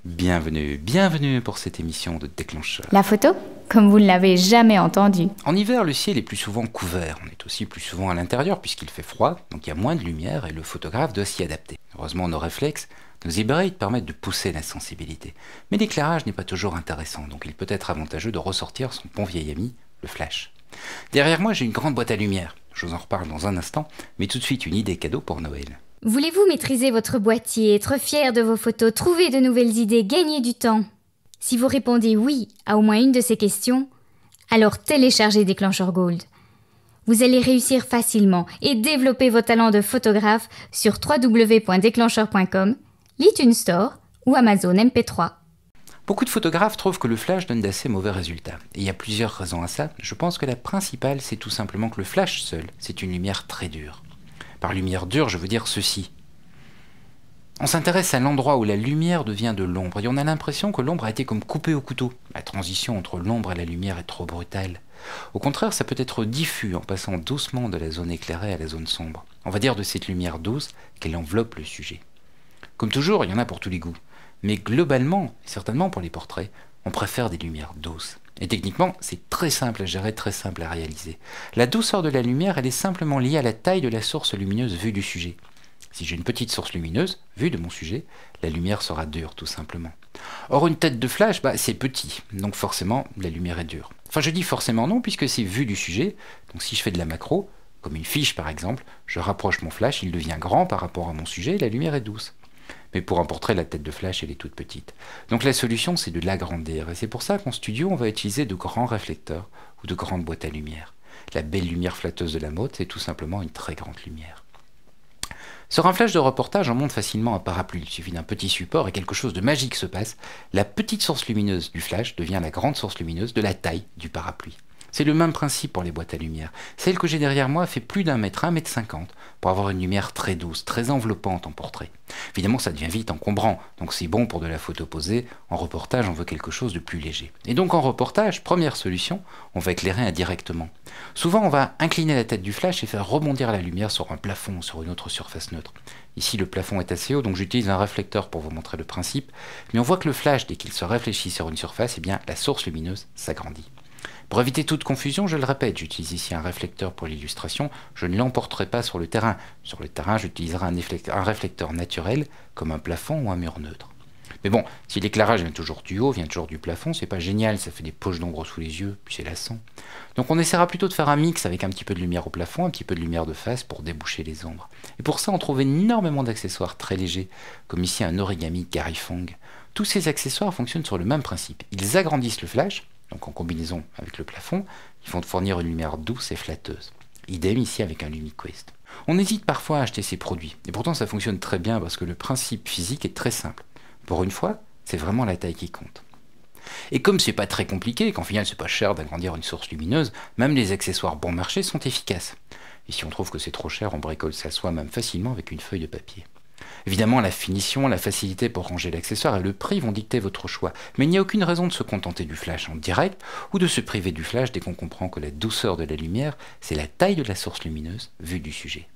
Bienvenue pour cette émission de Déclencheur. La photo, comme vous ne l'avez jamais entendu. En hiver, le ciel est plus souvent couvert. On est aussi plus souvent à l'intérieur puisqu'il fait froid, donc il y a moins de lumière et le photographe doit s'y adapter. Heureusement, nos réflexes, nos hybrides permettent de pousser la sensibilité. Mais l'éclairage n'est pas toujours intéressant, donc il peut être avantageux de ressortir son bon vieil ami, le flash. Derrière moi, j'ai une grande boîte à lumière. Je vous en reparle dans un instant, mais tout de suite une idée cadeau pour Noël. Voulez-vous maîtriser votre boîtier, être fier de vos photos, trouver de nouvelles idées, gagner du temps? Si vous répondez oui à au moins une de ces questions, alors téléchargez Déclencheur Gold. Vous allez réussir facilement et développer vos talents de photographe sur www.déclencheur.com, l'iTunes Store ou Amazon MP3. Beaucoup de photographes trouvent que le flash donne d'assez mauvais résultats. Et il y a plusieurs raisons à ça. Je pense que la principale, c'est tout simplement que le flash seul, c'est une lumière très dure. Par lumière dure, je veux dire ceci. On s'intéresse à l'endroit où la lumière devient de l'ombre et on a l'impression que l'ombre a été comme coupée au couteau. La transition entre l'ombre et la lumière est trop brutale. Au contraire, ça peut être diffus en passant doucement de la zone éclairée à la zone sombre. On va dire de cette lumière douce qu'elle enveloppe le sujet. Comme toujours, il y en a pour tous les goûts. Mais globalement, et certainement pour les portraits, on préfère des lumières douces. Et techniquement, c'est très simple à gérer, très simple à réaliser. La douceur de la lumière, elle est simplement liée à la taille de la source lumineuse vue du sujet. Si j'ai une petite source lumineuse, vue de mon sujet, la lumière sera dure, tout simplement. Or, une tête de flash, c'est petit, donc forcément, la lumière est dure. Enfin, je dis forcément non, puisque c'est vue du sujet, donc si je fais de la macro, comme une fiche par exemple, je rapproche mon flash, il devient grand par rapport à mon sujet, et la lumière est douce. Mais pour un portrait, la tête de flash, elle est toute petite. Donc la solution, c'est de l'agrandir. Et c'est pour ça qu'en studio, on va utiliser de grands réflecteurs ou de grandes boîtes à lumière. La belle lumière flatteuse de la mode, c'est tout simplement une très grande lumière. Sur un flash de reportage, on monte facilement un parapluie. Il suffit d'un petit support et quelque chose de magique se passe. La petite source lumineuse du flash devient la grande source lumineuse de la taille du parapluie. C'est le même principe pour les boîtes à lumière. Celle que j'ai derrière moi fait plus d'1 mètre, 1,50 m, pour avoir une lumière très douce, très enveloppante en portrait. Évidemment, ça devient vite encombrant, donc c'est bon pour de la photo posée. En reportage, on veut quelque chose de plus léger. Et donc en reportage, première solution, on va éclairer indirectement. Souvent, on va incliner la tête du flash et faire rebondir la lumière sur un plafond ou sur une autre surface neutre. Ici, le plafond est assez haut, donc j'utilise un réflecteur pour vous montrer le principe. Mais on voit que le flash, dès qu'il se réfléchit sur une surface, la source lumineuse s'agrandit. Pour éviter toute confusion, je le répète, j'utilise ici un réflecteur pour l'illustration, je ne l'emporterai pas sur le terrain. Sur le terrain, j'utiliserai un réflecteur naturel, comme un plafond ou un mur neutre. Mais bon, si l'éclairage vient toujours du haut, vient toujours du plafond, c'est pas génial, ça fait des poches d'ombre sous les yeux, puis c'est lassant. Donc on essaiera plutôt de faire un mix avec un petit peu de lumière au plafond, un petit peu de lumière de face pour déboucher les ombres. Et pour ça, on trouve énormément d'accessoires très légers, comme ici un origami Garifong. Tous ces accessoires fonctionnent sur le même principe. Ils agrandissent le flash, donc en combinaison avec le plafond, ils vont fournir une lumière douce et flatteuse. Idem ici avec un LumiQuest. On hésite parfois à acheter ces produits, et pourtant ça fonctionne très bien parce que le principe physique est très simple. Pour une fois, c'est vraiment la taille qui compte. Et comme c'est pas très compliqué, qu'en final c'est pas cher d'agrandir une source lumineuse, même les accessoires bon marché sont efficaces. Et si on trouve que c'est trop cher, on bricole ça soi-même facilement avec une feuille de papier. Évidemment, la finition, la facilité pour ranger l'accessoire et le prix vont dicter votre choix. Mais il n'y a aucune raison de se contenter du flash en direct ou de se priver du flash dès qu'on comprend que la douceur de la lumière, c'est la taille de la source lumineuse vue du sujet.